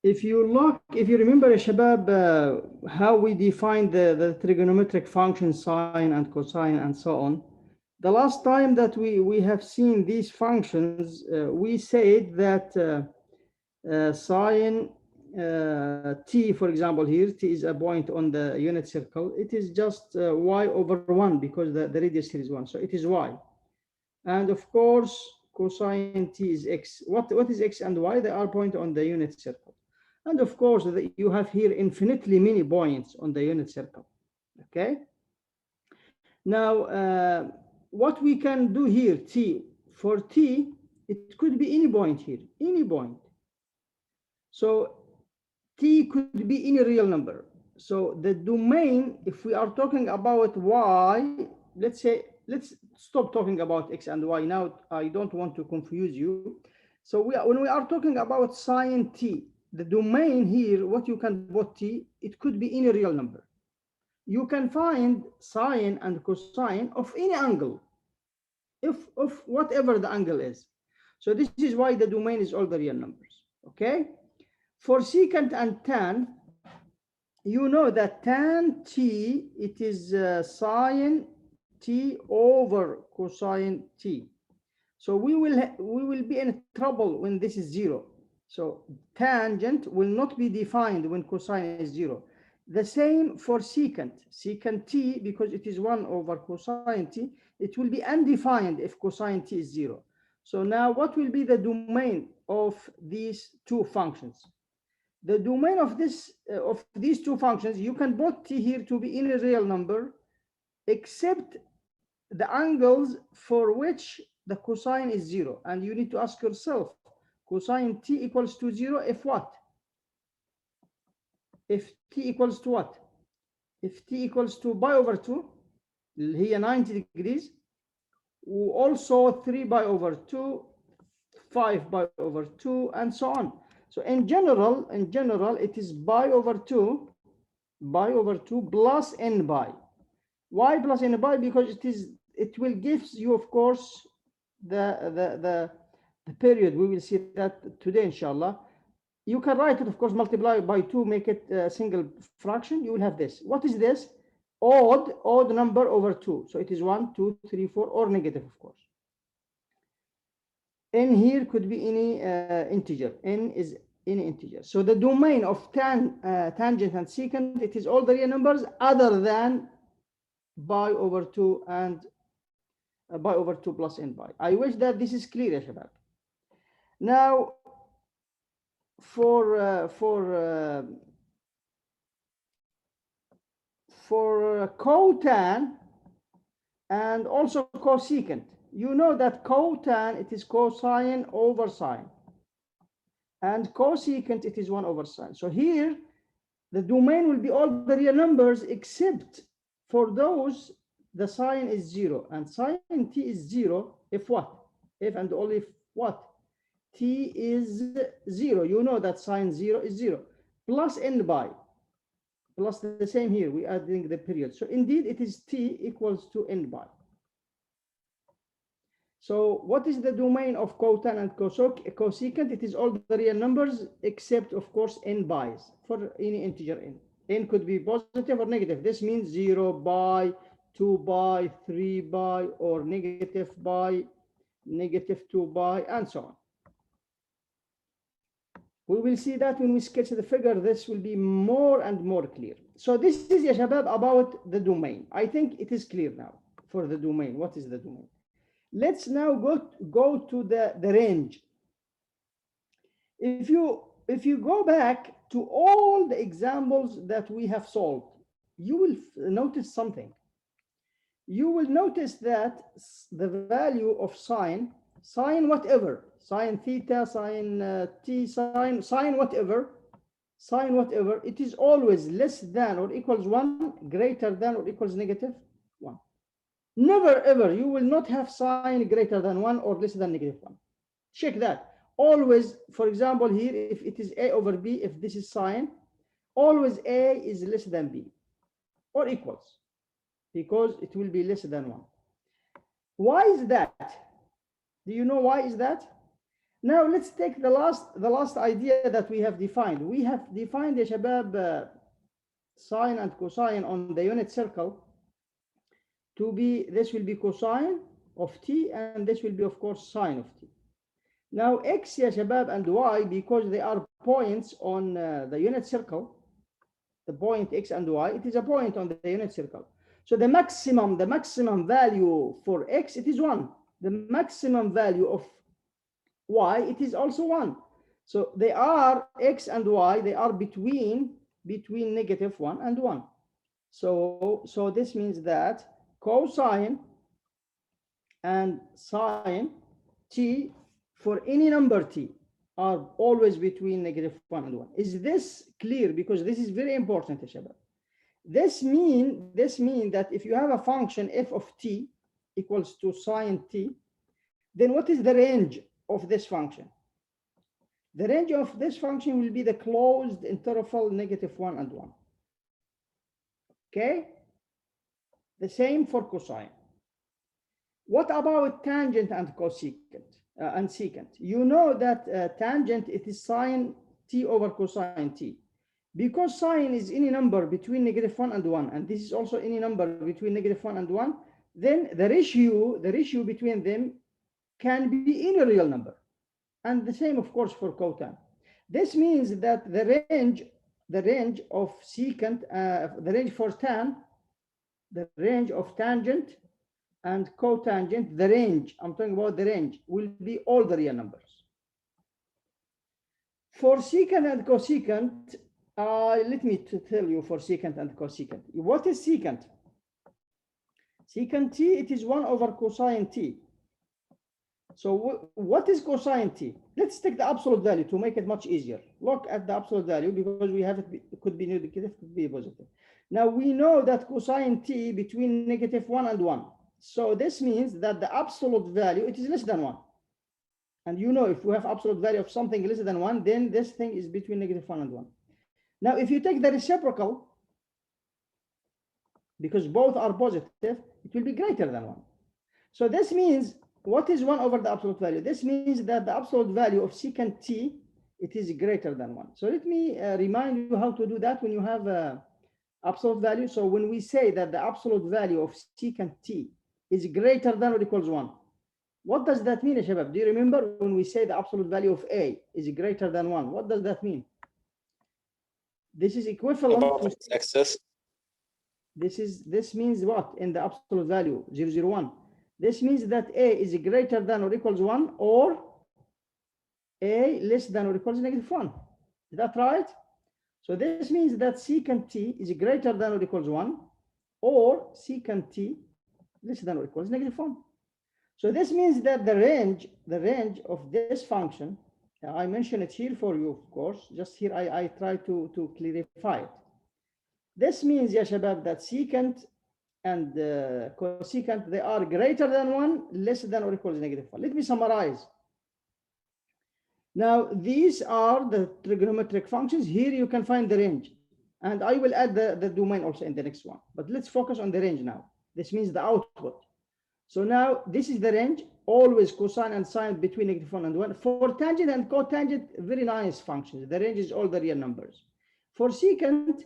if you remember, Shabab, how we define the trigonometric function sine and cosine and so on. The last time that we have seen these functions, we said that sine t, for example, here t is a point on the unit circle. It is just y over 1 because the radius here is 1, so it is y. And of course, cosine t is x. What is x and y? They are point on the unit circle. And of course, you have here infinitely many points on the unit circle. Okay. Now, what we can do here, t, for t, it could be any point here, any point. So t could be any real number. So the domain, if we are talking about y, let's stop talking about x and y now. I don't want to confuse you. So when we are talking about sine t, the domain here, what you can put t, it could be any real number. You can find sine and cosine of any angle, of whatever the angle is. So this is why the domain is all the real numbers. Okay. For secant and tan, you know that tan t, it is sine t over cosine t. So we will be in trouble when this is 0. So tangent will not be defined when cosine is 0. The same for secant. Secant t, because it is 1 over cosine t, it will be undefined if cosine t is 0. So now what will be the domain of these two functions? The domain of these two functions, you can put t here to be any real number, except the angles for which the cosine is 0. And you need to ask yourself, cosine t equals to 0 if what? If t equals to what? If t equals to pi over 2, here 90 degrees, also 3 pi over 2, 5 pi over 2, and so on. So in general, it is pi over 2 plus n pi. Why plus n pi? Because it will give you, of course, the period. We will see that today, inshallah. You can write it, of course, multiply by 2, make it a single fraction. You will have this. What is this? Odd number over 2. So it is 1, 2, 3, 4, or negative, of course. N here could be any integer. N is any integer. So the domain of tangent and secant, it is all the real numbers other than pi over 2 and pi over 2 plus n pi. I wish that this is clear, Shabab. Now, for cotan and also cosecant, you know that cotan, it is cosine over sine, and cosecant, it is 1 over sine. So here the domain will be all the real numbers, except for those the sine is 0, and sine t is 0 if what? If and only if what? T is 0. You know that sine 0 is 0 plus n pi, plus the same here, we are adding the period. So indeed it is t equals to n pi. So what is the domain of cotan and cosecant? It is all the real numbers except, of course, n pi's for any integer n. N could be positive or negative. This means 0 pi, 2 pi, 3 pi, or negative pi, negative 2 pi, and so on. We will see that when we sketch the figure. This will be more and more clear. So this is, ya shabab, about the domain. I think it is clear now for the domain. What is the domain? Let's now go to the range. If you go back to all the examples that we have solved, you will notice something. You will notice that the value of sine whatever, sine theta, sine t, sine whatever, it is always less than or equals 1, greater than or equals negative 1. Never ever, you will not have sine greater than 1 or less than negative 1. Check that. Always, for example, here, if it is a over b, if this is sine, always a is less than b or equals, because it will be less than 1. Why is that? Do you know why is that? Now let's take the last idea that we have defined. We have defined يا شباب sine and cosine on the unit circle to be, this will be cosine of t, and this will be of course sine of t. Now x يا شباب and y, because they are points on the unit circle, the point x and y, it is a point on the unit circle. So the maximum value for x, it is 1. The maximum value of y, it is also 1. So they are, x and y, they are between -1 and 1. So this means that cosine and sine t for any number t are always between -1 and 1. Is this clear? Because this is very important, Shabab. This mean that if you have a function f of t equals to sine t, then what is the range of this function? The range of this function will be the closed interval -1 and 1. Okay? The same for cosine. What about tangent and cosecant and secant? You know that tangent, it is sine t over cosine t. Because sine is any number between -1 and 1, and this is also any number between -1 and 1, then the ratio between them can be any real number. And the same, of course, for cotan. This means that the range of secant, the range for tan, the range of tangent and cotangent, the range, I'm talking about the range, will be all the real numbers. For secant and cosecant, let me tell you for secant and cosecant. What is secant? Secant t, it is 1 over cosine t. So what is cosine t? Let's take the absolute value to make it much easier. Look at the absolute value, because we have it could be negative, could be positive. Now we know that cosine t between -1 and 1. So this means that the absolute value, it is less than 1. And you know, if we have absolute value of something less than 1, then this thing is between -1 and 1. Now, if you take the reciprocal, because both are positive, it will be greater than 1. So this means, what is 1 over the absolute value? This means that the absolute value of secant t, it is greater than 1. So let me remind you how to do that when you have absolute value. So when we say that the absolute value of secant t is greater than or equals 1, what does that mean, Shabab? Do you remember when we say the absolute value of a is greater than 1? What does that mean? This is equivalent to excess. This means what in the absolute value 001? This means that a is greater than or equals 1, or a less than or equals -1. Is that right? So this means that secant t is greater than or equals 1, or secant t less than or equals -1. So this means that the range of this function, I mention it here for you, of course, just here I try to clarify it. This means, ya shabab, that secant and cosecant, they are greater than 1, less than or equals -1. Let me summarize. Now, these are the trigonometric functions. Here you can find the range. And I will add the domain also in the next one. But let's focus on the range now. This means the output. So now this is the range, always cosine and sine between -1 and 1. For tangent and cotangent, very nice functions. The range is all the real numbers. For secant,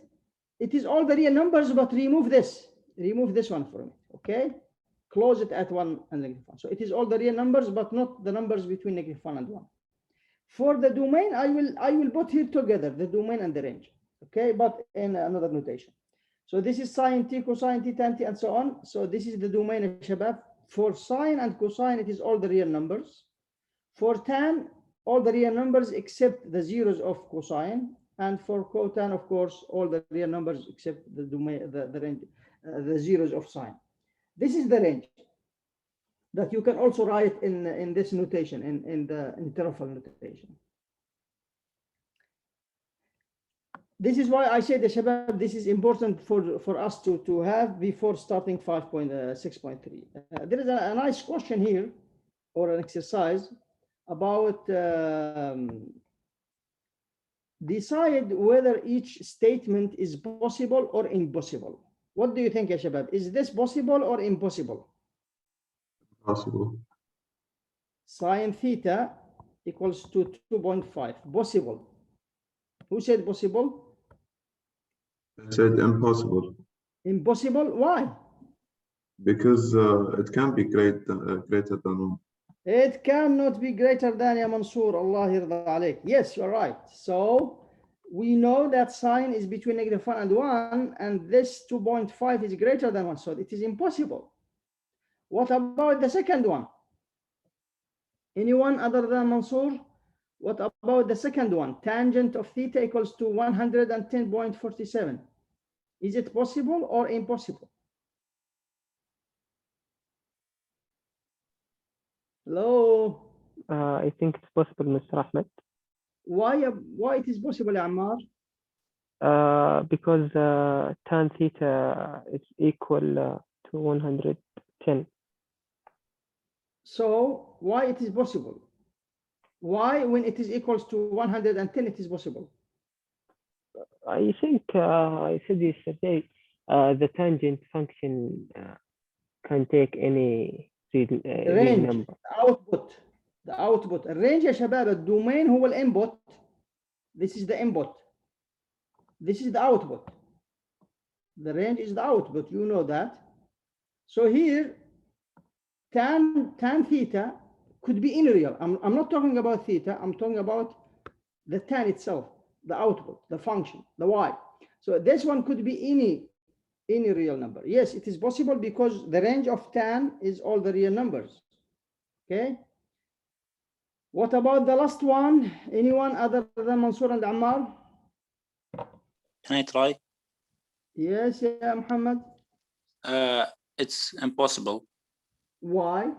it is all the real numbers, but remove this one from it, okay? Close it at 1 and -1. So it is all the real numbers, but not the numbers between -1 and 1. For the domain, I will put here together the domain and the range, okay? But in another notation. So this is sine t, cosine t, tan t, and so on. So this is the domain, shabab. For sine and cosine, it is all the real numbers. For tan, all the real numbers except the zeros of cosine. And for cotan, of course, all the real numbers except the domain, the range, the zeros of sine. This is the range that you can also write in this notation, in the interval notation. This is why I said, Shabab, this is important for us to have before starting 5.6.3. There is a nice question here, or an exercise about decide whether each statement is possible or impossible. What do you think, Shabab? Is this possible or impossible? Possible. Sine theta equals to 2.5. Possible. Who said possible? I said impossible. Impossible? Why? Because it can be greater than 1. It cannot be greater than, ya Mansoor. Allah yarda alayk. Yes, you're right. So we know that sine is between -1 and 1, and this 2.5 is greater than 1. So it is impossible. What about the second one? Anyone other than Mansoor? What about the second one? Tangent of theta equals to 110.47. Is it possible or impossible? Hello? I think it's possible, Mr. Ahmed. Why it is possible, Ammar? Because tan theta is equal to 110. So why it is possible? Why, when it is equals to 110, it is possible? I think I said yesterday the tangent function can take any real range number. the output الرينج يا شباب الدومين هو الانبوت. This is the input, this is the output. The range is the output, you know that. So here tan theta could be any real. I'm not talking about theta, I'm talking about the tan itself, the output, the function, the y. So this one could be any real number. Yes, it is possible because the range of tan is all the real numbers. Okay. What about the last one? Anyone other than Mansoor and Ammar? Can I try? Yes, yeah, Muhammad. It's impossible Why?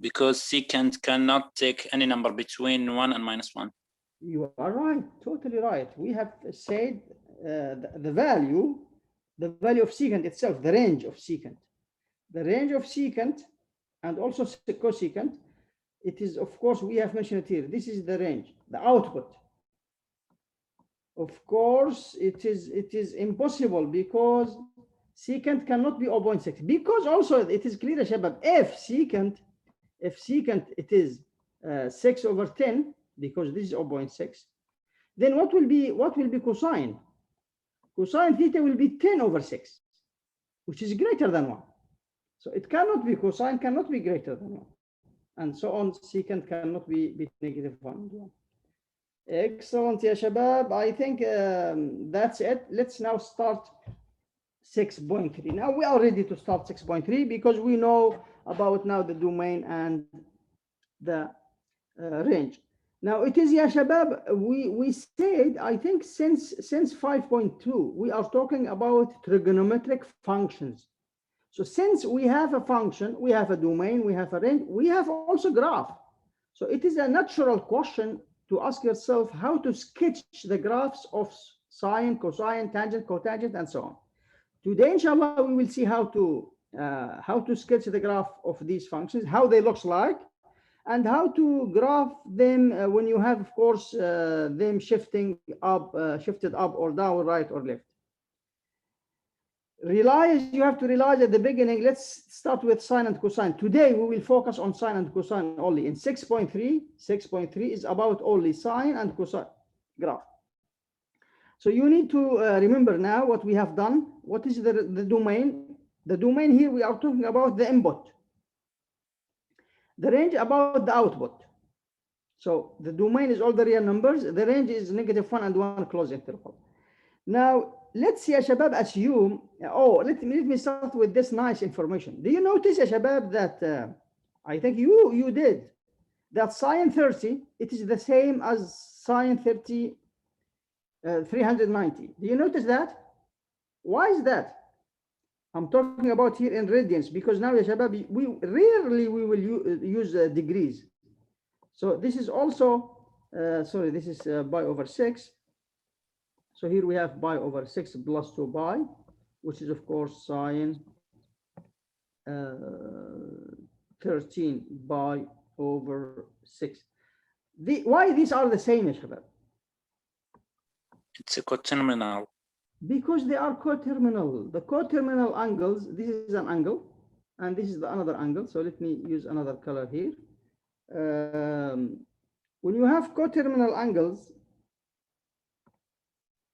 because secant cannot take any number between 1 and -1. You are right, totally right. We have said the value of secant itself, the range of secant. The range of secant and also cosecant, it is, of course, we have mentioned it here. This is the range, the output. Of course, it is impossible because secant cannot be 0.6. Because also it is clear, Shabab, if secant it is 6/10, because this is 0.6, then what will be cosine? Cosine theta will be 10/6, which is greater than 1. So it cannot be, cosine cannot be greater than 1. And so on, secant cannot be -1. Excellent, ya Shabab. I think that's it. Let's now start 6.3. Now we are ready to start 6.3 because we know about now the domain and the range. Now it is, ya Shabab, we said, I think since 5.2, we are talking about trigonometric functions. So since we have a function, we have a domain, we have a range, we have also graph. So it is a natural question to ask yourself how to sketch the graphs of sine, cosine, tangent, cotangent, and so on. Today, inshallah, we will see how to sketch the graph of these functions, how they look like, and how to graph them when you have, of course, them shifted up or down, right or left. You have to realize at the beginning. Let's start with sine and cosine. Today we will focus on sine and cosine only. In 6.3 is about only sine and cosine graph. So you need to remember now what we have done. What is the domain? The domain here, we are talking about the input. The range about the output. So the domain is all the real numbers. The range is -1 and 1 closed interval. Now, let's see, ya Shabab, assume, let me start with this nice information. Do you notice, ya Shabab, that I think you did, that sine 30, it is the same as sine 30, 390. Do you notice that? Why is that? I'm talking about here in radians, because now, ya Shabab, we will use degrees. So this is also, sorry, this is pi over 6. So here we have pi over 6 plus 2 pi, which is, of course, sine 13 pi over 6. Why these are the same, ya Shabab? It's a coterminal. Because they are coterminal. The coterminal angles, this is an angle, and this is another angle. So let me use another color here. When you have coterminal angles,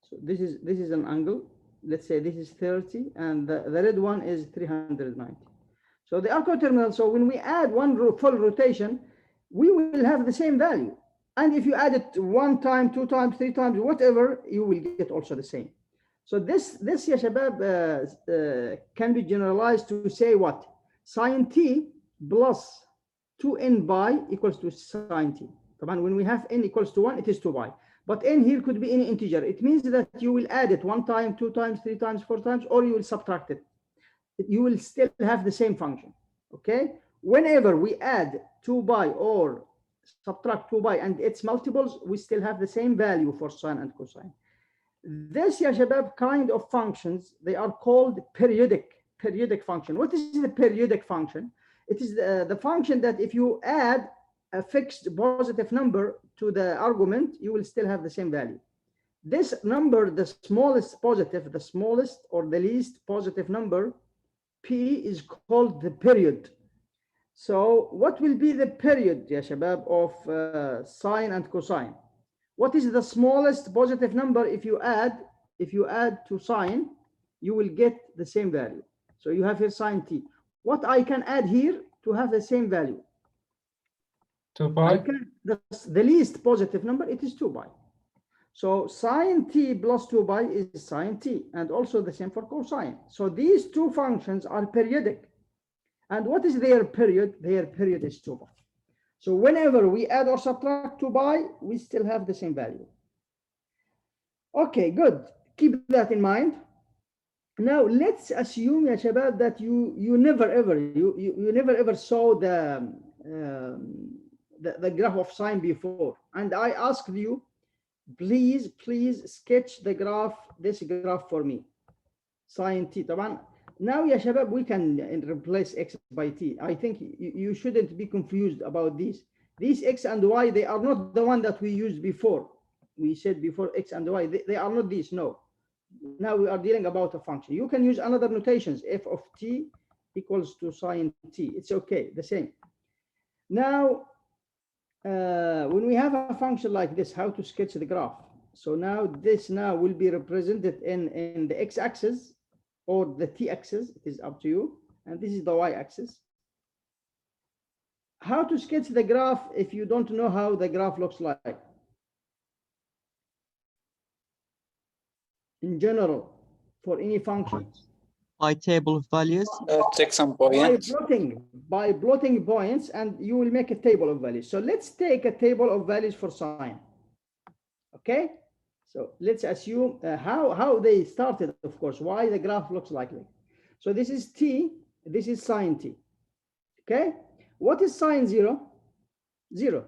so this is an angle. Let's say this is 30, and the red one is 390. So they are coterminal. So when we add one full rotation, we will have the same value. And if you add it 1 time, 2 times, 3 times, whatever, you will get also the same. So this ya shabab, can be generalized to say what? Sine t plus 2n pi equals to sine t. When we have n equals to 1, it is 2 pi. But n here could be any integer. It means that you will add it 1 time, 2 times, 3 times, 4 times, or you will subtract it. You will still have the same function. Okay? Whenever we add 2 pi or subtract 2 pi and its multiples, we still have the same value for sine and cosine. This ya shabab kind of functions, they are called periodic function. What is the periodic function? It is the function that if you add a fixed positive number to the argument, you will still have the same value. This number, the smallest positive, the smallest or the least positive number, P, is called the period. So what will be the period, ya shabab, of sine and cosine? What is the smallest positive number? If you add to sine, you will get the same value. So you have here sine t. What I can add here to have the same value? 2 pi. The least positive number, it is 2 pi. So sine t plus 2 pi is sine t, and also the same for cosine. So these two functions are periodic. And what is their period? Their period is 2 pi. So whenever we add or subtract 2 pi, we still have the same value. Okay, good. Keep that in mind. Now let's assume, ya shabab, that you never ever saw the graph of sine before, and I asked you, please sketch this graph for me, sine t. Now ya shabab, we can replace x by t. I think you shouldn't be confused about these x and y. They are not the one that we used before. We said before x and y, they are not these. No, now we are dealing about a function. You can use another notations, f of t equals to sine t. It's okay, the same. Now when we have a function like this, how to sketch the graph? So now this will be represented in the x-axis or the t-axis, it is up to you, and this is the y-axis. How to sketch the graph if you don't know how the graph looks like? In general, for any function. By table of values. Take some points. By plotting points, and you will make a table of values. So let's take a table of values for sine. Okay? So let's assume how they started, of course, why the graph looks like this. So this is t, this is sine t. Okay? What is sine 0? 0.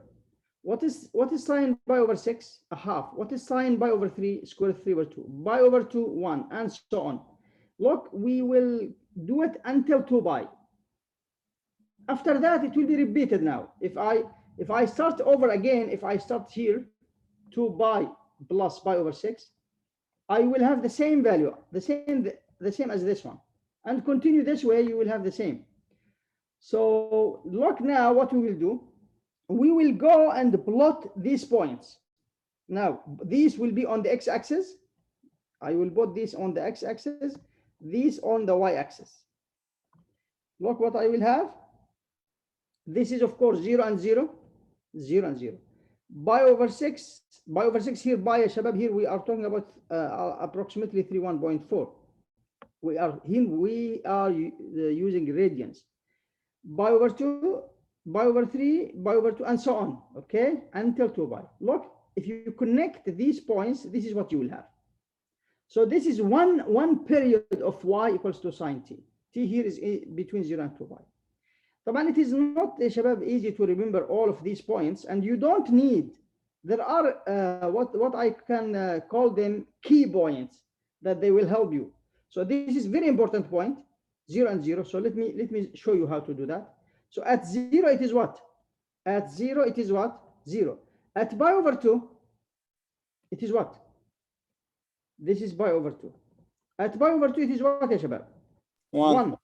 What is sine pi over 6? A half. What is sine pi over 3? Square root 3 over 2. Pi over 2, 1, and so on. Look, we will do it until 2 pi. After that, it will be repeated now. If I start over again, if I start here, 2 pi plus pi over 6, I will have the same value, the same as this one, and continue this way, you will have the same. So look now what we will do. We will go and plot these points. Now these will be on the x-axis. I will put this on the x-axis, these on the y-axis. Look what I will have. This is of course 0 and 0, 0 and 0. Pi over 6 here, pi shabab, here we are talking about approximately 31.4. We are using radians. Pi over 2, pi over 3, pi over 2, and so on, okay, until 2 pi. Look, if you connect these points, this is what you will have. So this is one period of y equals to sine t. T here is between 0 and 2 pi. But it is not, shabab, easy to remember all of these points, and you don't need. There are what I can call them key points that they will help you. So this is very important point, 0 and 0. So let me show you how to do that. So at 0 it is what? At 0 it is what? 0. At pi over 2, it is what? This is pi over 2. At pi over 2 it is what, shabab? 1.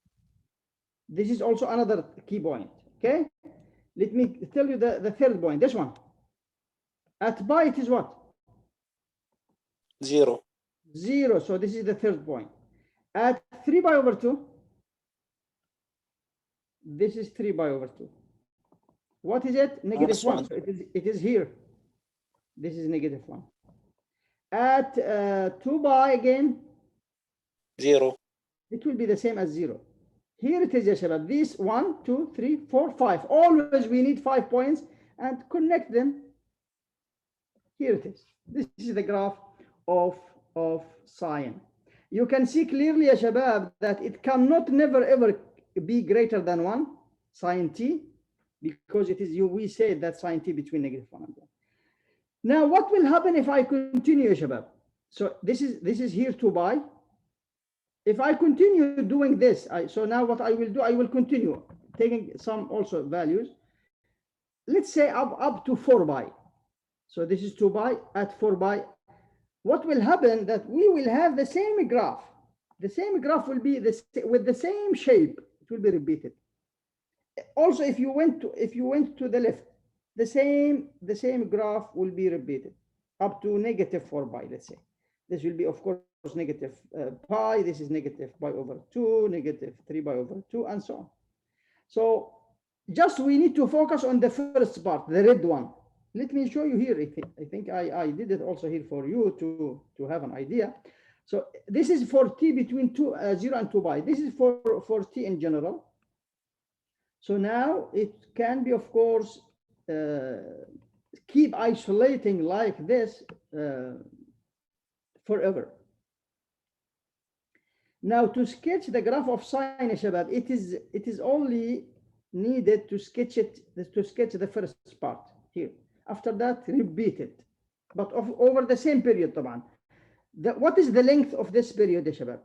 This is also another key point. Okay, let me tell you the third point, this one. At pi, it is what? 0. 0. So this is the third point. At 3 pi over 2, this is 3 pi over 2. What is it? Negative 1. So it is here. This is negative 1. At 2 pi again, 0. it will be the same as 0. Here it is, Shabab. These 1, 2, 3, 4, 5. Always we need 5 points and connect them. Here it is. This is the graph of sine. You can see clearly, Shabab, that it cannot never ever be greater than 1 sine t, because it is we said that sine t between negative 1 and 1. Now, what will happen if I continue, Shabab? So this is here 2 pi. If I continue doing this, so now what I will do, I will continue taking some also values. Let's say up to 4 pi. So this is 2 pi at 4 pi. What will happen that we will have the same graph. The same graph will be with the same shape. It will be repeated. Also, if you went to the left, the same graph will be repeated up to negative 4 pi. Let's say this will be, of course, negative pi. This is negative pi over 2, negative 3 pi over 2, and so on. So just we need to focus on the first part, the red one. Let me show you here. I think I did it also here for you to have an idea. So this is for t between 0 and 2 pi. This is for t in general. So now it can be, of course, keep isolating like this forever. Now, to sketch the graph of sine, Shabab, it is only needed to sketch the first part here. After that, repeat it, but over the same period, طبعا. What is the length of this period, Shabab?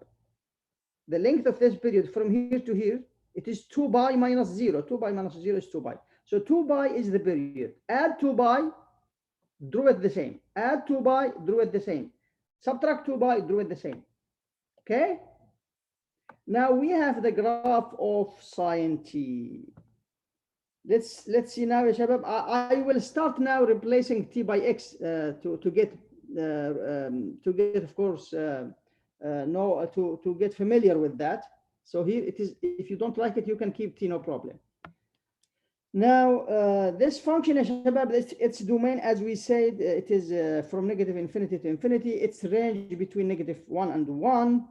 The length of this period from here to here, it is 2 pi minus 0. 2 pi minus 0 is 2 pi. So 2 pi is the period. Add 2 pi, draw it the same. Add 2 pi, draw it the same. Subtract 2 pi, draw it the same. Okay? Now we have the graph of sine t. Let's see now, Shabab. I will start now replacing t by x to get of course to get familiar with that. So here it is. If you don't like it, you can keep t, no problem. Now this function, Shabab, its domain, as we said, it is from negative infinity to infinity. Its range between negative 1 and 1.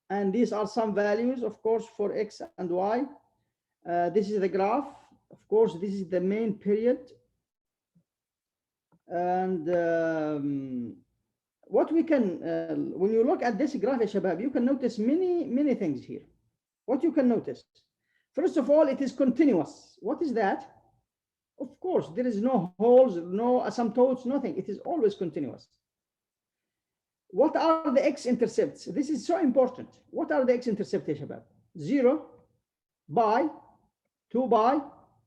And these are some values, of course, for x and y. This is the graph. Of course, this is the main period. And what we can, when you look at this graph, Shabab, you can notice many things here. What you can notice, first of all, it is continuous. What is that? Of course, there is no holes, no asymptotes, nothing. It is always continuous. What are the x-intercepts? This is so important. What are the x-intercepts, Shabab? 0, pi, 2 pi,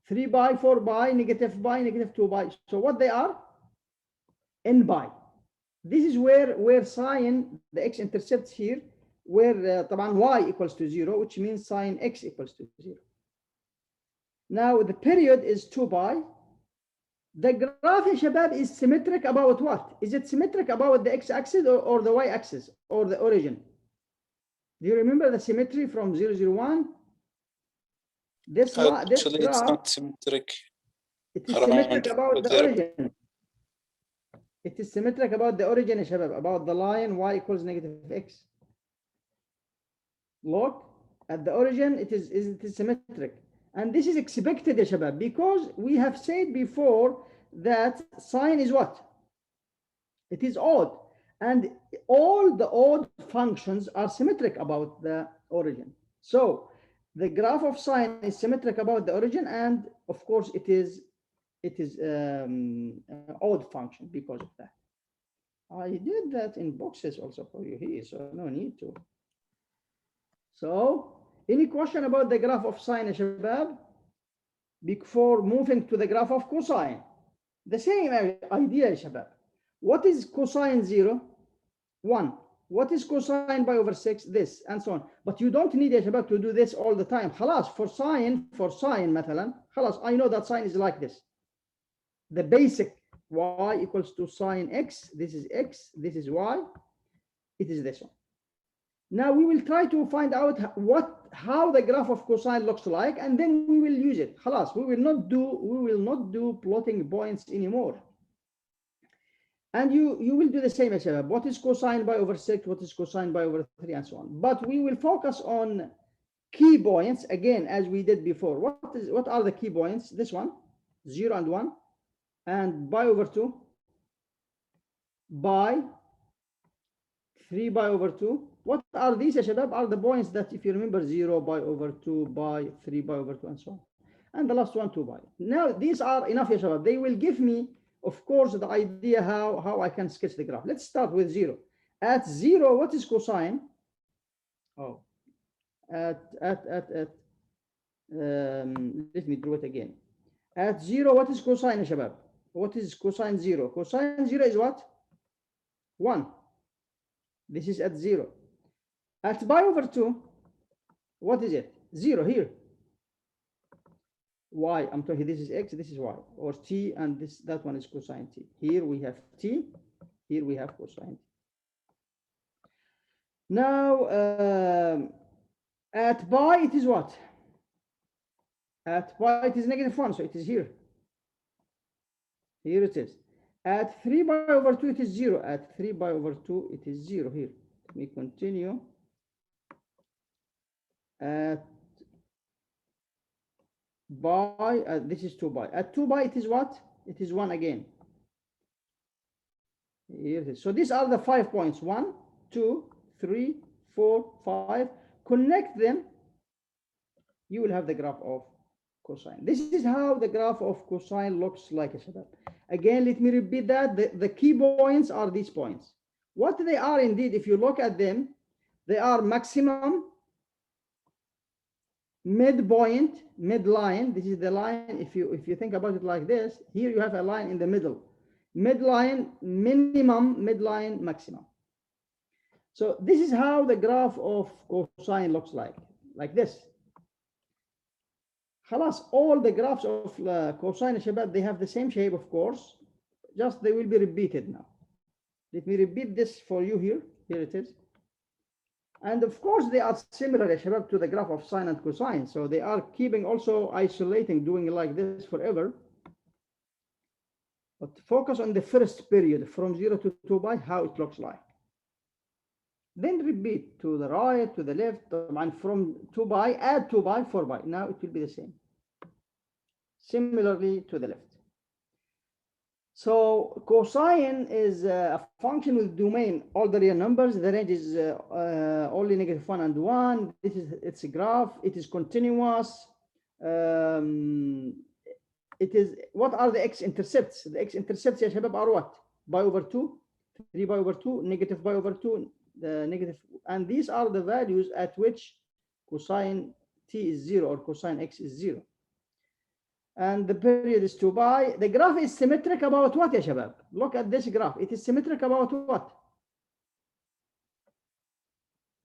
3 pi, 4 pi, negative 2 pi. So what they are? N pi. This is where sine, the x-intercepts here, where y equals to 0, which means sine x equals to 0. Now the period is 2 pi. The graph, Shabab, is symmetric about what? Is it symmetric about the x-axis or the y-axis or the origin? Do you remember the symmetry from 0, 0, 1? This graph, it's not symmetric. It is symmetric about the origin. It is symmetric about the origin, Shabab, about the line y equals negative x. Look at the origin, it is symmetric. And this is expected, Shabab, because we have said before that sine is what? It is odd. And all the odd functions are symmetric about the origin. So the graph of sine is symmetric about the origin, and of course it is an odd function because of that. I did that in boxes also for you here, so no need to. So any question about the graph of sine, Shabab, before moving to the graph of cosine? The same idea, Shabab. What is cosine 0? 1. What is cosine pi over 6? This, and so on. But you don't need, Shabab, to do this all the time. Khalas, for sine, مثلا, khalas, I know that sine is like this. The basic y equals to sine x. This is x, this is y. It is this one. Now we will try to find out how the graph of cosine looks like, and then we will use it. Khalas, we will not do plotting points anymore. And you will do the same as well. What is cosine pi over 6? What is cosine pi over 3, and so on. But we will focus on key points again, as we did before. What are the key points? This one, 0 and 1, and pi over 2, pi, 3 pi over 2. What are these, ya shabab? Are the points that, if you remember, 0 pi over 2, pi, 3 pi over 2, and so on. And the last one, 2 pi. Now, these are enough, ya shabab. They will give me, of course, the idea how I can sketch the graph. Let's start with 0. At 0, what is cosine? Oh, let me do it again. At 0, what is cosine, ya shabab? What is cosine 0? Cosine 0 is what? 1. This is at 0. At pi over 2, what is it? 0 here. Y, I'm talking, this is x, this is y, or t, and that one is cosine t. Here we have t, here we have cosine t. Now, at pi, it is what? At pi, it is -1, so it is here. Here it is. At 3 pi over 2, it is 0. At 3 pi over 2, it is 0 here. Let me continue. At pi, this is 2 pi. At 2 pi, it is what? It is 1 again. Here it is. So these are the 5 points. 1, 2, 3, 4, 5. Connect them. You will have the graph of cosine. This is how the graph of cosine looks like. Again, let me repeat that. The key points are these points. What they are indeed, if you look at them, they are maximum, midpoint, midline. This is the line. If you think about it like this, here you have a line in the middle. Midline, minimum, midline, maximum. So this is how the graph of cosine looks like this. Khalas, all the graphs of cosine, shabab, they have the same shape, of course, just they will be repeated now. Let me repeat this for you here. Here it is. And of course, they are similar, shabab, to the graph of sine and cosine. So they are keeping also isolating, doing it like this forever. But focus on the first period from 0 to 2 pi, how it looks like. Then repeat to the right, to the left, and from 2 pi, add 2 pi, 4 pi. Now it will be the same. Similarly to the left. So cosine is a function with domain, all the real numbers. The range is only -1 and 1. This is its a graph. It is continuous. It is, what are the x-intercepts? The x-intercepts, ya shabab, are what? Pi over 2, 3 pi over 2, negative pi over 2, the negative, and these are the values at which cosine t is 0 or cosine x is 0. And the period is 2 pi. The graph is symmetric about what, ya shabab? Look at this graph. It is symmetric about what?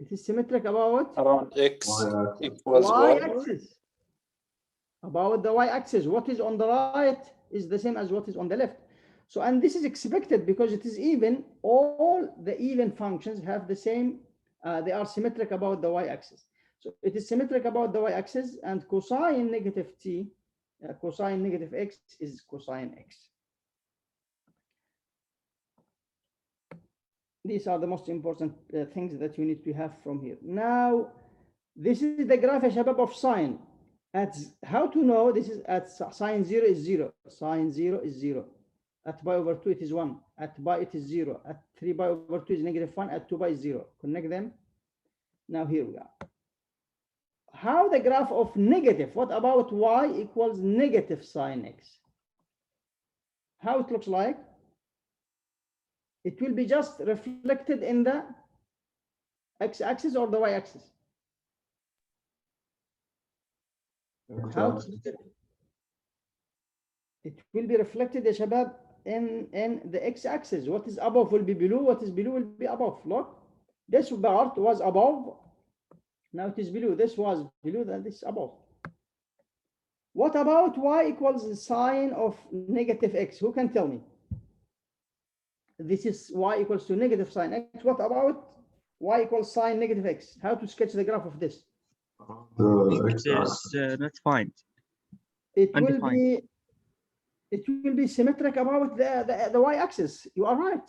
It is symmetric about Around x equals y-axis. About the y-axis. What is on the right is the same as what is on the left. So, and this is expected because it is even. All the even functions have the same, they are symmetric about the y-axis. So it is symmetric about the y-axis, and cosine negative t, cosine negative x is cosine x. These are the most important things that you need to have from here. Now, this is the graph, shabab, of sine. At how to know this is at sine 0 is 0. Sine 0 is 0. At pi over 2, it is 1. At pi, it is 0. At 3 pi over 2 is -1. At 2 pi is 0. Connect them. Now here we are. How the graph of negative? What about y equals negative sine x? How it looks like? It will be just reflected in the x-axis or the y-axis. How it will be reflected, ya shabab, in the x-axis. What is above will be below. What is below will be above. Look, this part was above. Now it is below. This was below, then this above. What about y equals the sine of negative x? Who can tell me? This is y equals to negative sine x. What about y equals sine negative x? How to sketch the graph of this? The It x-axis. is not defined. It will Undefined. be symmetric about the y-axis. You are right.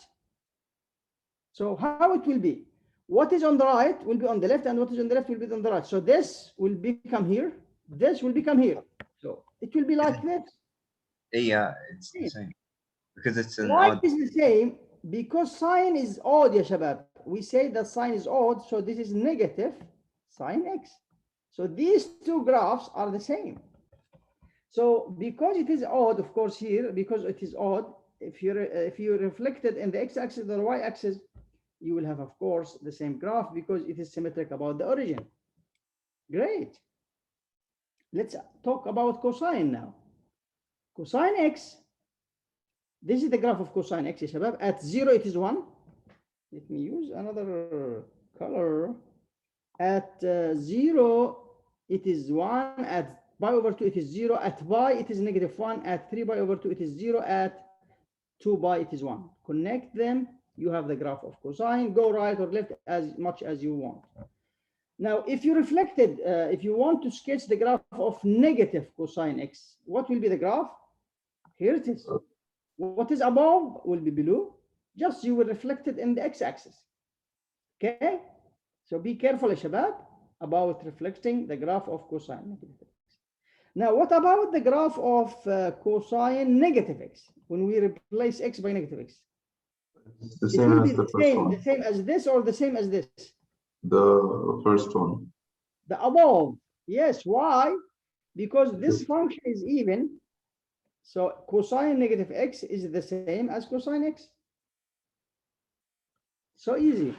So how it will be? What is on the right will be on the left, and what is on the left will be on the right. So this will become here. This will become here. So it will be like this. Yeah, it's the same. Because it's an Why odd. is the same? Because sine is odd, ya shabab. We say that sine is odd, so this is negative sine x. So these two graphs are the same. So because it is odd, of course, here, because it is odd, if you reflect it in the x-axis or y-axis, you will have, of course, the same graph because it is symmetric about the origin. Great. Let's talk about cosine now. Cosine x, this is the graph of cosine x, shabab. At 0, it is 1. Let me use another color. At 0, it is 1. At pi over 2, it is 0. At pi, it is negative 1. At 3 pi over 2, it is 0. At 2 pi, it is 1. Connect them. You have the graph of cosine. Go right or left as much as you want. Now, if you reflected, if you want to sketch the graph of negative cosine x, what will be the graph? Here it is. What is above will be below. Just you will reflect it in the x-axis. Okay? So be careful, shabab, about reflecting the graph of cosine negative x. Now, what about the graph of cosine negative x? When we replace x by negative x? It's the It same will as be the the first one. same as this or the same as this? The first one. The above. Yes. Why? Because this function is even. So cosine negative x is the same as cosine x. So easy.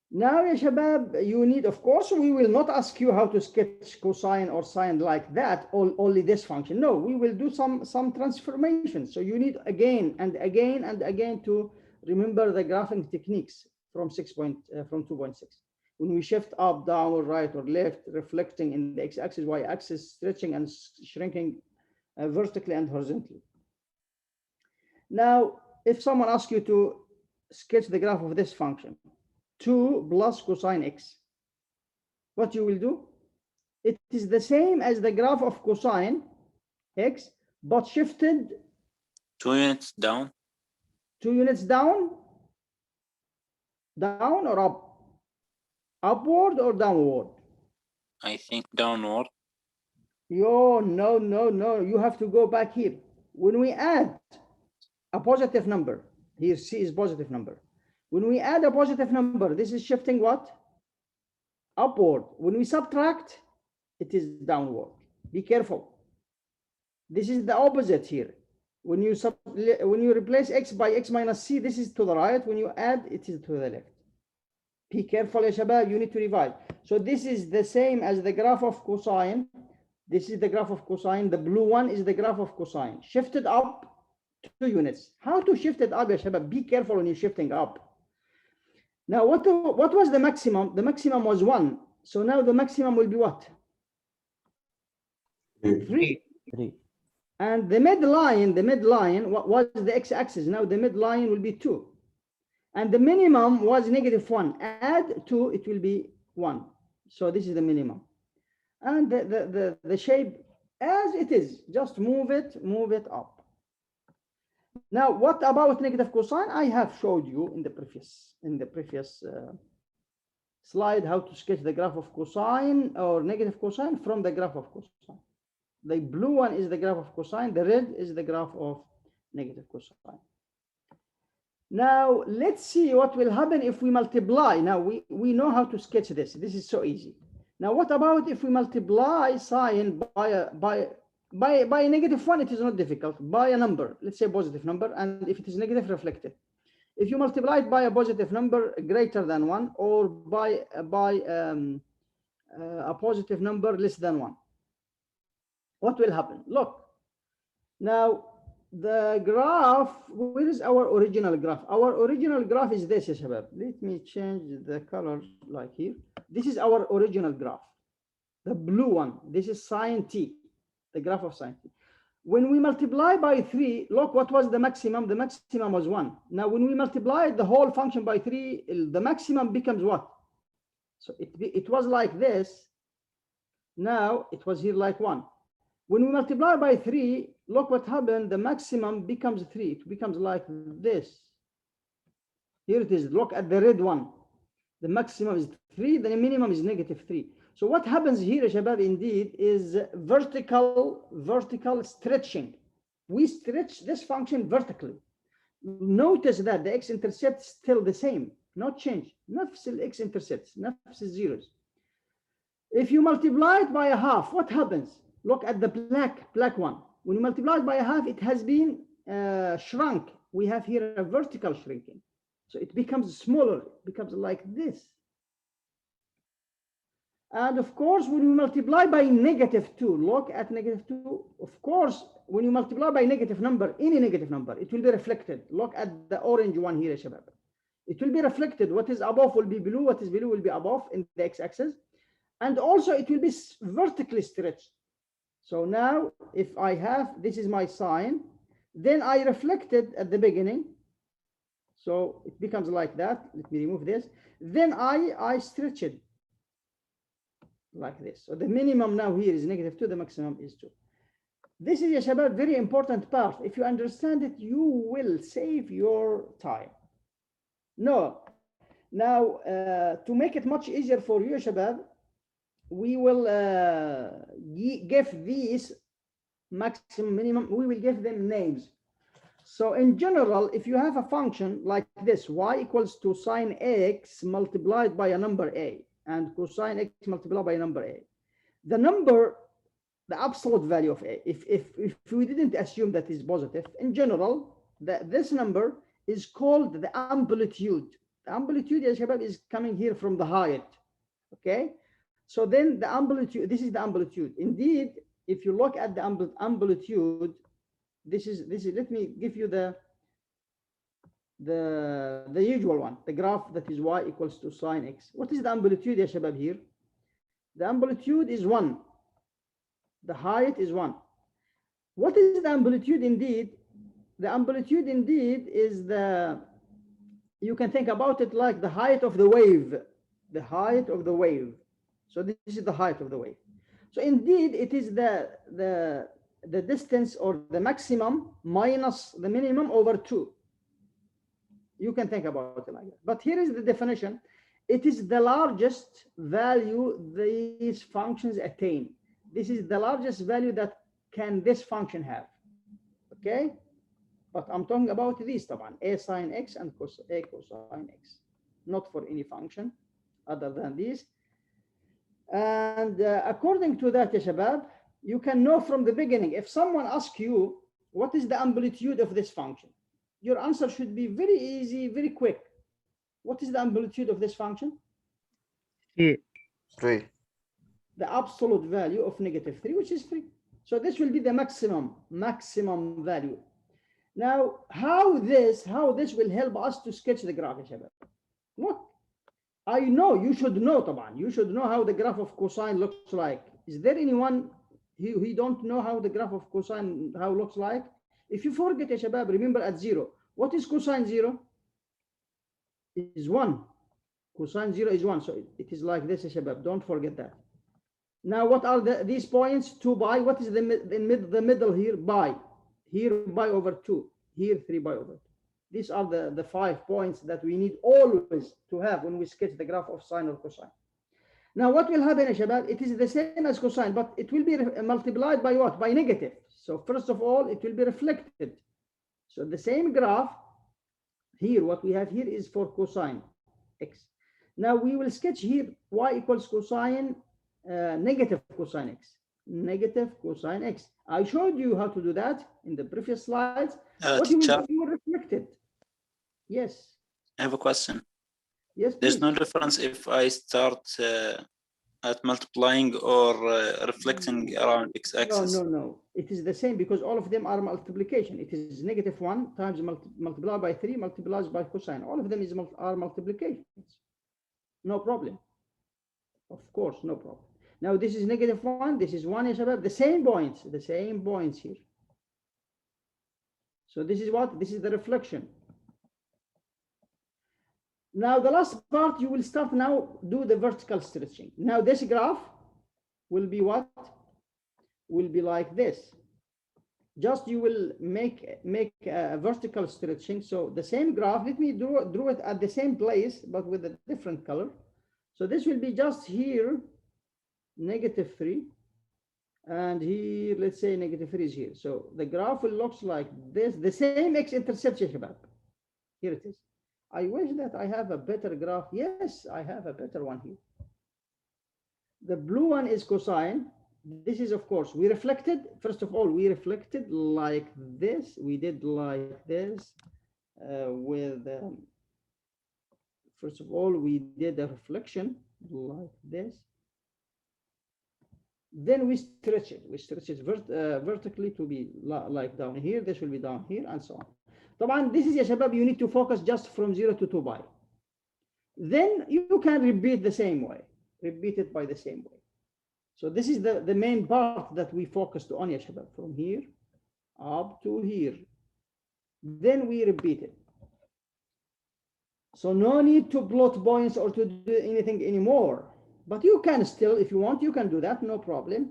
Now, ya shabab, you need, of course, we will not ask you how to sketch cosine or sine like that, only this function. No, we will do some transformations. So you need again and again and again to remember the graphing techniques from 2.6. When we shift up, down, or right, or left, reflecting in the x-axis, y-axis, stretching and shrinking vertically and horizontally. Now, if someone asks you to sketch the graph of this function, 2 plus cosine x, what you will do? It is the same as the graph of cosine x, but shifted 2 units down. 2 units down or up? Upward or downward? I think downward. No. You have to go back here. When we add a positive number, here C is positive number. When we add a positive number, this is shifting what? Upward. When we subtract, it is downward. Be careful. This is the opposite here. When you replace x by x minus c, this is to the right. When you add, it is to the left. Be careful, ya shabab, you need to revise. So this is the same as the graph of cosine. This is the graph of cosine. The blue one is the graph of cosine. Shifted up 2 units. How to shift it up, ya shabab? Be careful when you're shifting up. Now, what was the maximum? The maximum was 1. So now the maximum will be what? 3. And the midline, what was the x-axis? Now the midline will be 2. And the minimum was negative 1. Add 2, it will be 1. So this is the minimum. And the shape as it is, just move it up. Now, what about negative cosine? I have showed you in the previous slide how to sketch the graph of cosine or negative cosine from the graph of cosine. The blue one is the graph of cosine. The red is the graph of negative cosine. Now, let's see what will happen if we multiply. Now, we know how to sketch this. This is so easy. Now, what about if we multiply sine by a negative 1? It is not difficult. By a number, let's say a positive number, and if it is negative, reflect it. If you multiply it by a positive number greater than 1, or by a positive number less than 1, what will happen? Look, now the graph, where is our original graph? Our original graph is this, shabab. Let me change the color like here. This is our original graph, the blue one. This is sine t, the graph of sine t. When we multiply by 3, look, what was the maximum? The maximum was 1. Now, when we multiply the whole function by 3, the maximum becomes what? So it was like this. Now, it was here like 1. When we multiply by 3, look what happened. The maximum becomes 3. It becomes like this. Here it is. Look at the red one. The maximum is 3. The minimum is -3. So what happens here, Shabab, indeed, is vertical stretching. We stretch this function vertically. Notice that the x-intercept is still the same, not change. نفس x-intercepts, نفس zeros. If you multiply it by a half, what happens? Look at the black one. When you multiply it by a half, it has been shrunk. We have here a vertical shrinking. So it becomes smaller, it becomes like this. And of course, when you multiply by -2, look at -2. Of course, when you multiply by negative number, any negative number, it will be reflected. Look at the orange one here, Shabab. It will be reflected. What is above will be below. What is below will be above in the x-axis. And also it will be vertically stretched. So now if I have, this is my sine, then I reflected at the beginning. So it becomes like that. Let me remove this. Then I stretch it like this. So the minimum now here is -2, the maximum is 2. This is, a very important part. If you understand it, you will save your time. No. Now, to make it much easier for you, Shabab, we will give these maximum, minimum, we will give them names. So in general, if you have a function like this, y equals to sine x multiplied by a number a, and cosine x multiplied by a number a, the number, the absolute value of a, if we didn't assume that is positive, in general, this number is called the amplitude. The amplitude, ya shabab, is coming here from the height. Okay. So then the amplitude, this is the amplitude. Indeed, if you look at the amplitude, this is, let me give you the usual one, the graph that is y equals to sine x. What is the amplitude, ya shabab, here? The amplitude is 1. The height is 1. What is the amplitude indeed? The amplitude indeed is you can think about it like the height of the wave. The height of the wave. So this is the height of the wave. So indeed, it is the distance or the maximum minus the minimum over 2. You can think about it like that. But here is the definition. It is the largest value these functions attain. This is the largest value that can this function have. Okay? But I'm talking about these, a sine x and a cosine x, not for any function other than these. And according to that, ya shabab, you can know from the beginning, if someone asks you, what is the amplitude of this function? Your answer should be very easy, very quick. What is the amplitude of this function? 3. The absolute value of -3, which is 3. So this will be the maximum value. Now, how this will help us to sketch the graph, ya shabab? Look. I know, you should know, Taban. You should know how the graph of cosine looks like. Is there anyone who don't know how the graph of cosine looks like? If you forget, ya shabab, remember at 0. What is cosine 0? Is 1. Cosine 0 is 1. So it is like this, ya shabab. Don't forget that. Now, what are these points? 2 pi. What is the middle here? Pi. Here, pi over 2. Here, 3 pi over 2. These are the 5 points that we need always to have when we sketch the graph of sine or cosine. Now, what will happen, Shabab? It is the same as cosine, but it will be multiplied by what? By negative. So first of all, it will be reflected. So the same graph here, what we have here is for cosine x. Now we will sketch here y equals cosine negative cosine x. Negative cosine x. I showed you how to do that in the previous slides. What you will reflect it. Yes. I have a question. Yes. There's please. no difference if I start at multiplying or reflecting around x-axis. No. It is the same because all of them are multiplication. It is -1 times multiplied by 3 multiplied by cosine. All of them are multiplications. No problem. Of course, no problem. Now this is -1. This is 1. The same points here. So this is what? This is the reflection. Now the last part, you will start now do the vertical stretching. Now this graph will be what? Will be like this. Just you will make a vertical stretching. So the same graph, let me draw it at the same place, but with a different color. So this will be just here, -3. And here, let's say -3 is here. So the graph will look like this, the same X-intercept. Here it is. I wish that I have a better graph. Yes, I have a better one here. The blue one is cosine. This is, of course, we reflected. First of all, we reflected like this. We did like this first of all, we did a reflection like this. Then we stretch it. We stretch it vertically to be like down here. This will be down here and so on. طبعا this is يا شباب, you need to focus just from 0 to 2 pi. Then you can repeat the same way. Repeat it by the same way. So this is the main part that we focused on يا شباب, from here up to here. Then we repeat it. So no need to plot points or to do anything anymore. But you can still, if you want, you can do that, no problem.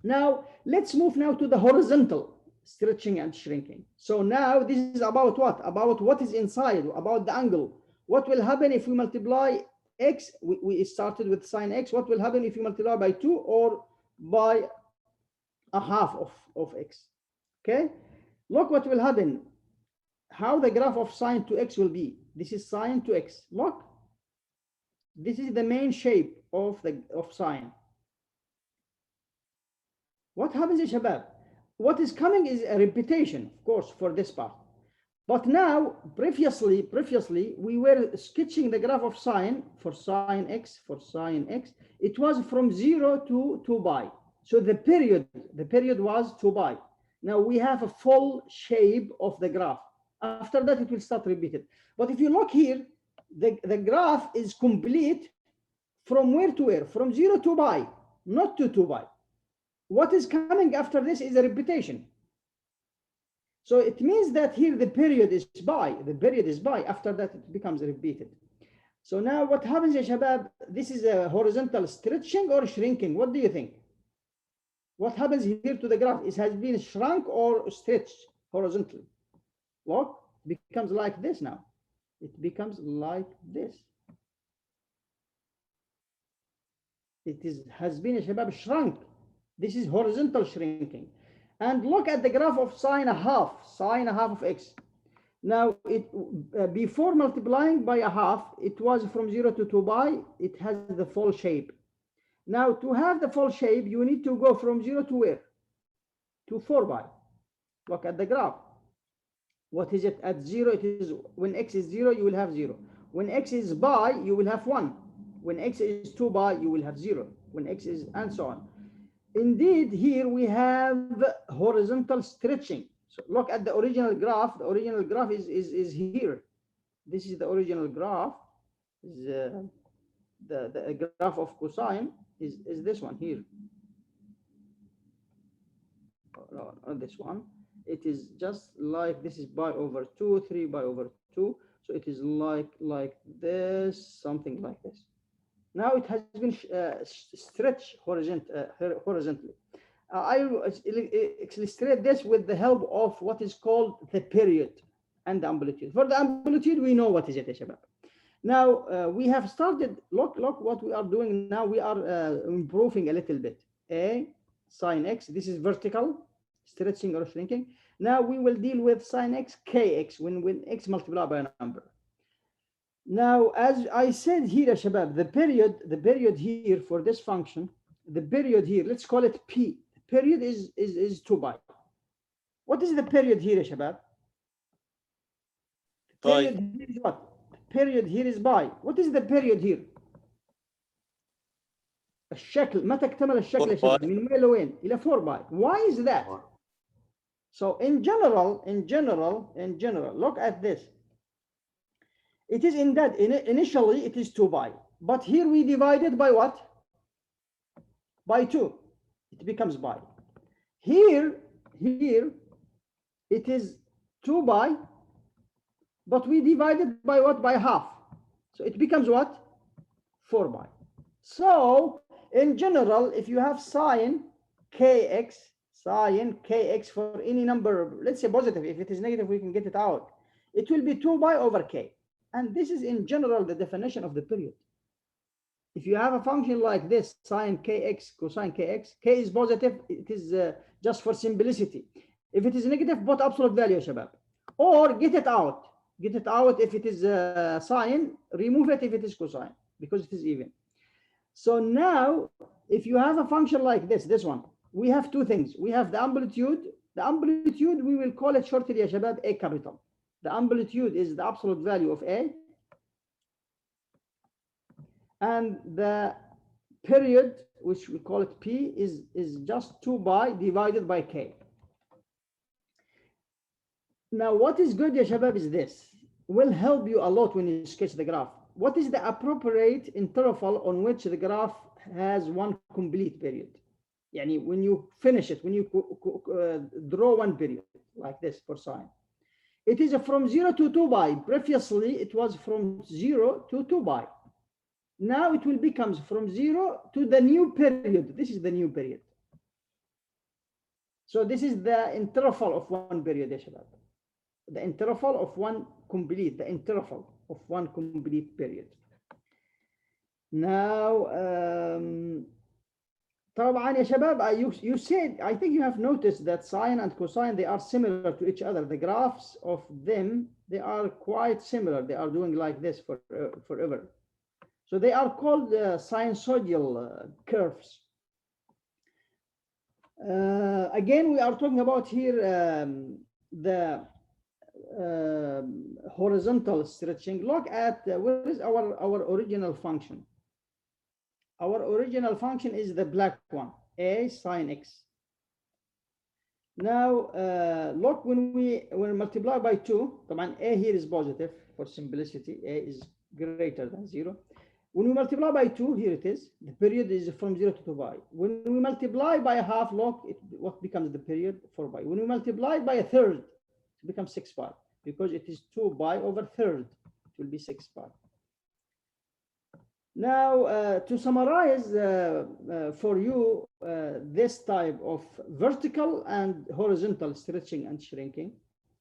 Now, let's move now to the horizontal stretching and shrinking. So now this is about what? About what is inside, about the angle. What will happen if we multiply x? We started with sine x. What will happen if you multiply by 2 or by a half of x? Okay, look what will happen. How the graph of sine to x will be. This is sine to x. Look. This is the main shape of sine. What happens is, Shabab, what is coming is a repetition, of course, for this part. But now, previously, we were sketching the graph of sine for sine x, It was from 0 to 2 pi. So the period was 2 pi. Now we have a full shape of the graph. After that, it will start repeated. But if you look here, the graph is complete from where to where? From 0 to pi, not to 2 pi. What is coming after this is a repetition. So it means that here the period is pi. The period is pi. After that, it becomes repeated. So now what happens, ya Shabab? This is a horizontal stretching or shrinking. What do you think? What happens here to the graph? It has been shrunk or stretched horizontally. Look, it becomes like this now. It becomes like this. It has been, Shabab, shrunk. This is horizontal shrinking. And look at the graph of sine a half of x. Now, before multiplying by a half, it was from 0 to 2 pi. It has the full shape. Now, to have the full shape, you need to go from 0 to where? To 4 pi. Look at the graph. What is it at 0? It is when x is 0, you will have 0. When x is pi, you will have 1. When x is 2 pi, you will have 0. When x is, and so on. Indeed, here we have horizontal stretching. So look at the original graph. The original graph is here. This is the original graph. The graph of cosine is this one here. Not this one. It is just like this is pi over 2, 3 pi over 2. So it is like this, something like this. Now it has been stretched horizontally. I will illustrate this with the help of what is called the period and the amplitude. For the amplitude, we know what is it, Shabab. Now we have started, look what we are doing now. We are improving a little bit. Sine x, this is vertical, stretching or shrinking. Now we will deal with sine x, kx, when x multiplied by a number. Now, as I said here, Shabab, the period here for this function, the period here, let's call it P. The period is 2 pi. What is the period here, Shabab? The period here is what? The period here is pi. What is the period here? الشكل متى اكتمل الشكل يا شباب؟ من وين لوين؟ إلى 4 pi. Why is that? So in general, look at this. It is in that initially it is 2 pi, but here we divide it by what? By 2. It becomes pi. Here it is 2 pi, but we divide it by what? By half. So it becomes what? 4 pi. So in general, if you have sine kx for any number, let's say positive, if it is negative, we can get it out. It will be 2 pi over k. And this is in general the definition of the period. If you have a function like this, sine kx, cosine kx, k is positive, it is just for simplicity. If it is negative, put absolute value, shabab. Or get it out. Get it out if it is sine, remove it if it is cosine, because it is even. So now, if you have a function like this one, we have two things. We have the amplitude. The amplitude, we will call it shortly, ya shabab, A capital. The amplitude is the absolute value of A. And the period, which we call it P, is just 2 pi divided by K. Now, what is good, ya shabab, is this. Will help you a lot when you sketch the graph. What is the appropriate interval on which the graph has one complete period? Yani when you finish it, when you draw one period like this for sine. It is from 0 to 2 pi. Previously, it was from 0 to 2 pi. Now it will become from 0 to the new period. This is the new period. So this is the interval of one period, ya shabab. The interval of one complete, the interval of one complete period. Now, طبعا يا شباب, you said, I think you have noticed that sine and cosine, they are similar to each other. The graphs of them, they are quite similar. They are doing like this forever. So they are called sinusoidal curves. Again, we are talking about here the horizontal stretching. Look at where is our original function. Our original function is the black one, A sine X. Now, look, when we multiply by 2, A here is positive for simplicity. A is greater than 0. When we multiply by 2, here it is. The period is from 0 to 2 pi. When we multiply by a half, look, what becomes the period? 4 pi. When we multiply by a third, it becomes 6 pi, because it is 2 pi over third. It will be 6 pi. Now, to summarize for you this type of vertical and horizontal stretching and shrinking,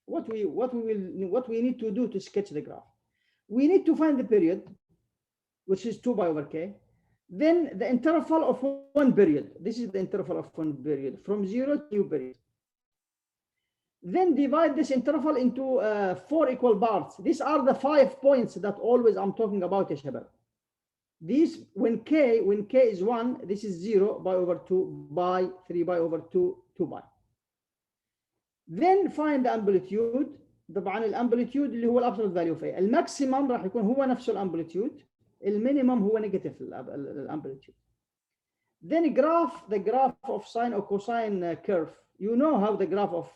what we need to do to sketch the graph, we need to find the period, which is 2 pi over k. Then the interval of one period. This is the interval of one period from 0 to new period. Then divide this interval into 4 equal parts. These are the 5 points that always I'm talking about, ya shabab. These, when k is 1, this is 0 pi over 2 pi, 3 pi over 2, 2 pi. Then find the amplitude. طبعا الامبليتيود اللي هو الابسولوت فاليو في الماكسيمم راح يكون هو نفسه الامبليتيود، المينيمم هو نيجاتيف الامبليتيود. Then the graph of sine or cosine curve. You know how the graph of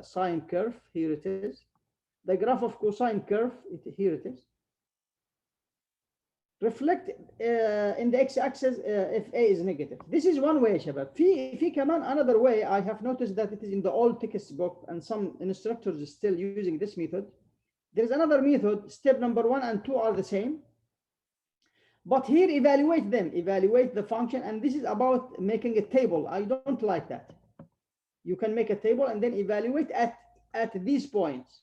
sine curve, here it is. The graph of cosine curve, here it is. Reflect in the x-axis if A is negative. This is one way, shabab. في كمان another way, I have noticed that it is in the old textbook and some instructors are still using this method. There is another method, step number 1 and 2 are the same. But here, evaluate them, evaluate the function, and this is about making a table. I don't like that. You can make a table and then evaluate at these points.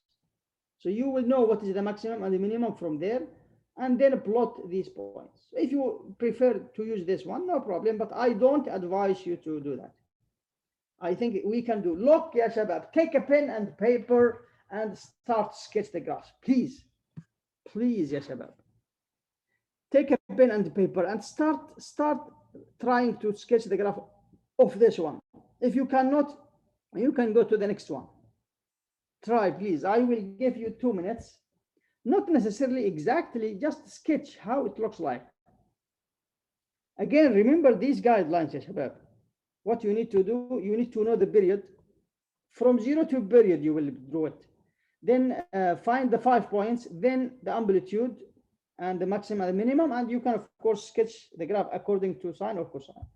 So you will know what is the maximum and the minimum from there, and then plot these points. If you prefer to use this one, no problem, but I don't advise you to do that. I think we can do. Look, ya shabab, take a pen and paper and start sketch the graph. Please, please, ya shabab. Take a pen and paper and start trying to sketch the graph of this one. If you cannot, you can go to the next one. Try, please. I will give you 2 minutes. Not necessarily exactly, just sketch how it looks like. Again, remember these guidelines, ya shabab. What you need to do, you need to know the period. From 0 to period, you will draw it. Then find the 5 points, then the amplitude and the maximum and the minimum, and you can, of course, sketch the graph according to sine or cosine.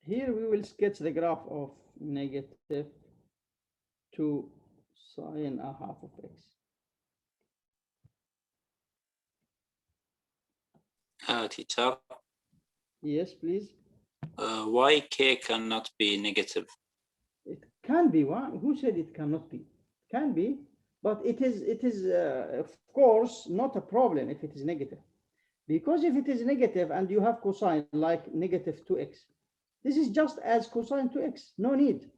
Here we will sketch the graph of negative 2 sine a half of x. Teacher, Yes, please. why k cannot be negative? It can be one. Who said it cannot be? Can be, but it is of course not a problem if it is negative, because if it is negative and you have cosine like negative 2x, this is just as cosine 2x. No need.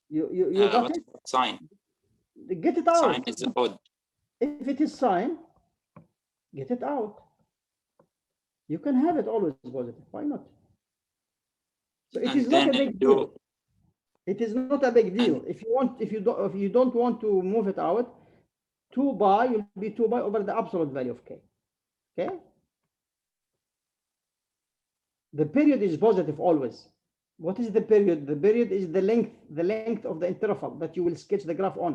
You got What it? sine? Get it out. Sine is odd. If it is sine, get it out. You can have it always positive. Why not? So it And is not a then big you- deal. It is not a big deal. If you don't want to move it out, 2 pi will be 2 pi over the absolute value of k. Okay. The period is positive always. What is the period? The period is the length of the interval that you will sketch the graph on.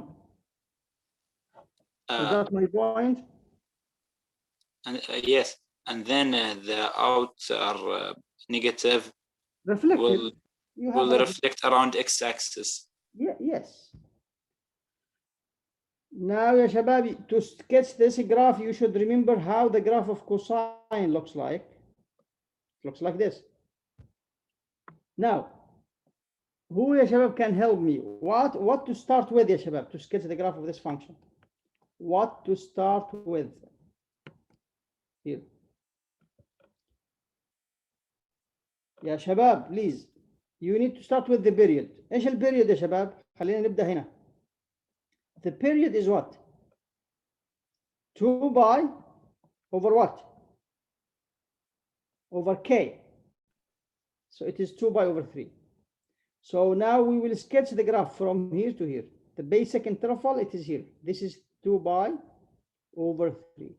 You got my point? And yes, and then the outs are negative Reflected. will reflect around x-axis. Yeah, yes. Now, ya shababi, to sketch this graph, you should remember how the graph of cosine looks like. It looks like this. Now, who ya shabab can help me? What to start with, ya shabab, to sketch the graph of this function? What to start with? Here. يا شباب please, you need to start with the period. ايش البيريود يا شباب؟ خلينا نبدأ هنا. The period is what? 2 pi over what? Over k. So it is 2 pi over 3. So now we will sketch the graph from here to here. The basic interval, it is here. This is 2 pi over 3.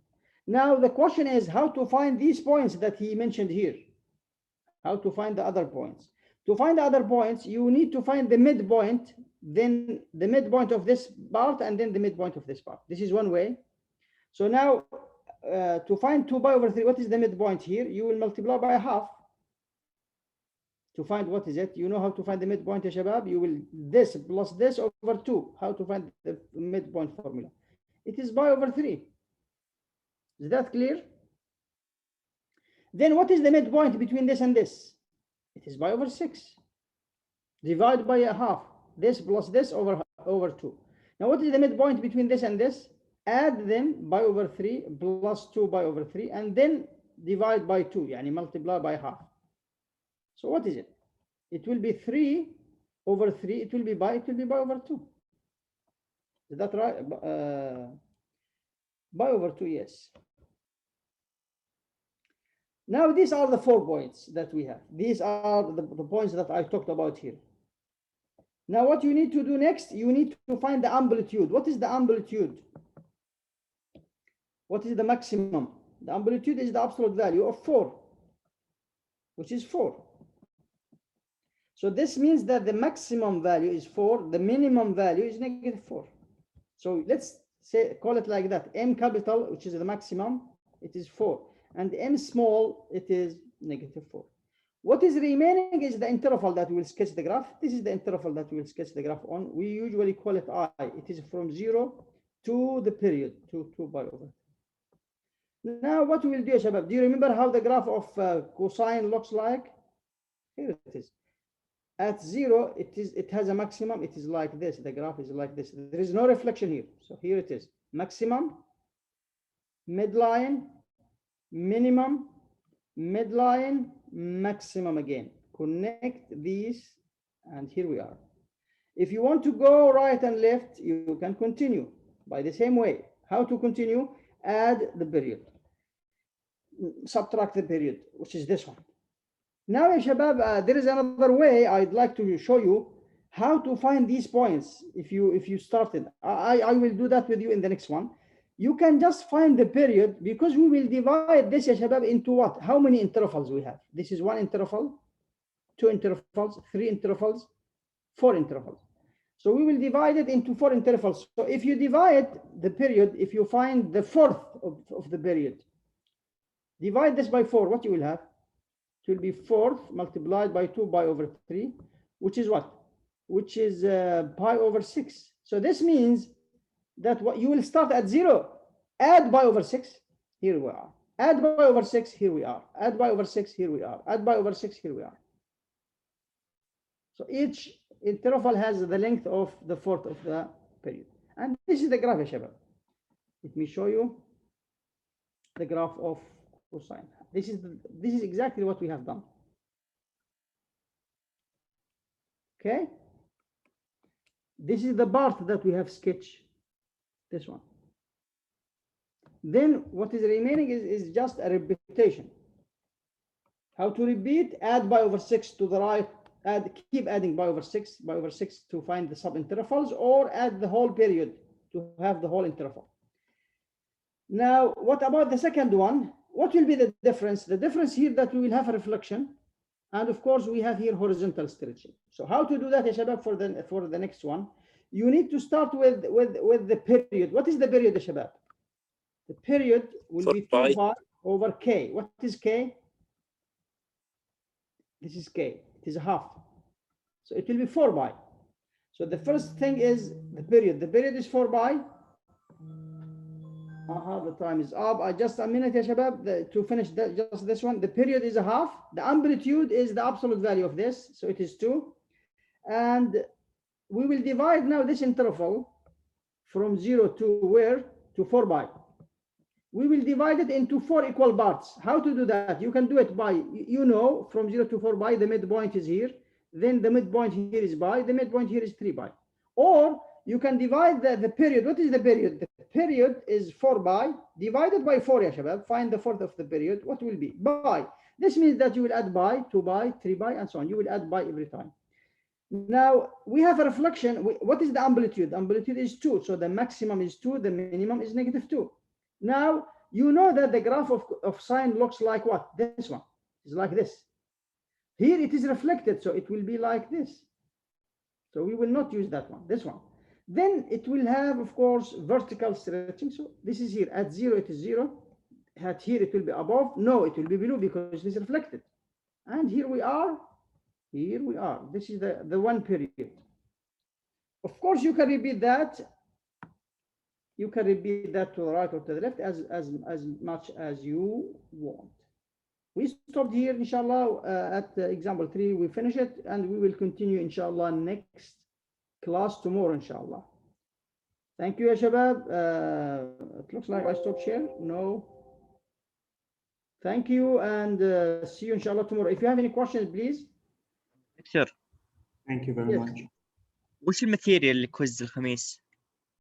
Now the question is how to find these points that he mentioned here. How to find the other points. To find the other points, you need to find the midpoint, then the midpoint of this part, and then the midpoint of this part. This is one way. So now, to find 2 pi over 3, what is the midpoint here? You will multiply by half. To find what is it? You know how to find the midpoint, ya shabab? You will this plus this over 2. How to find the midpoint formula? It is pi over 3. Is that clear? Then what is the midpoint between this and this? It is pi over 6. Divide by a half. This plus this over 2. Now what is the midpoint between this and this? Add them pi over 3 plus 2 pi over 3 and then divide by 2. Yani multiply by half. So what is it? It will be 3 over 3. It will be pi over 2. Is that right? Pi over 2, yes. Now, these are the 4 points that we have. These are the points that I talked about here. Now, what you need to do next, you need to find the amplitude. What is the amplitude? What is the maximum? The amplitude is the absolute value of 4, which is 4. So this means that the maximum value is 4, the minimum value is -4. So let's say, call it like that. M capital, which is the maximum, it is 4. And M small, it is -4. What is remaining is the interval that we will sketch the graph. This is the interval that we will sketch the graph on. We usually call it I. It is from 0 to the period, to 2 pi over. Now, what we will do, Shabab, do you remember how the graph of cosine looks like? Here it is. At 0, it has a maximum. It is like this. The graph is like this. There is no reflection here. So here it is. Maximum, midline, minimum, midline, maximum again. Connect these, and here we are. If you want to go right and left, you can continue by the same way. How to continue? Add the period. Subtract the period, which is this one. Now, ya shabab, there is another way I'd like to show you how to find these points. If you started, I will do that with you in the next one. You can just find the period because we will divide this, ya shabab, into what? How many intervals we have? This is 1 interval, 2 intervals, 3 intervals, 4 intervals. So we will divide it into 4 intervals. So if you divide the period, if you find the fourth of the period, divide this by 4, what you will have? It will be 4th multiplied by 2 pi over 3, which is what? Which is pi over 6. So this means that what you will start at 0, add pi over 6, here we are. Add pi over 6, here we are. Add pi over 6, here we are. Add pi over 6, here we are. So each interval has the length of the 4th of the period. And this is the graph, Shabab. Let me show you the graph of cosine. This is exactly what we have done. Okay. This is the part that we have sketched. This one. Then what is remaining is just a repetition. How to repeat? Add pi over 6 to the right. Keep adding pi over 6 to find the subintervals, or add the whole period to have the whole interval. Now, what about the second one? What will be the difference? The difference here that we will have a reflection, and of course we have here horizontal stretching. So how to do that, Shabab, for the next one? You need to start with the period. What is the period, Shabab? The period will be 2 pi over k. What is k? This is k. It is a half. So it will be 4 pi. So the first thing is the period. The period is 4 pi. The time is up. Just a minute, ya Shabab, to finish just this one. The period is a half. The amplitude is the absolute value of this. So it is 2. And we will divide now this interval from 0 to where? To 4 pi. We will divide it into 4 equal parts. How to do that? You can do it by, from 0 to 4 pi, the midpoint is here. Then the midpoint here is pi. The midpoint here is 3 pi. Or you can divide the period. What is the period? The period is 4 pi divided by 4, ya Shabab. Find the 4th of the period. What will be? Pi. This means that you will add pi, 2 pi, 3 pi, and so on. You will add pi every time. Now, we have a reflection. What is the amplitude? The amplitude is 2. So the maximum is 2. The minimum is -2. Now, you know that the graph of sine looks like what? This one. It's like this. Here it is reflected, so it will be like this. So we will not use that one, this one. Then it will have, of course, vertical stretching. So this is here. At 0, it is 0. At here, it will be above. No, it will be below because it is reflected. And here we are. Here we are. This is the one period. Of course, you can repeat that. You can repeat that to the right or to the left as much as you want. We stopped here, inshallah, at example 3. We finish it, and we will continue, inshallah, next class tomorrow, inshallah. Thank you, ya Shabab. It looks like I stopped share. No. Thank you, and see you, inshallah, tomorrow. If you have any questions, please. دكتور Thank you very Yes. much. وش الماتيريال لكويز الخميس؟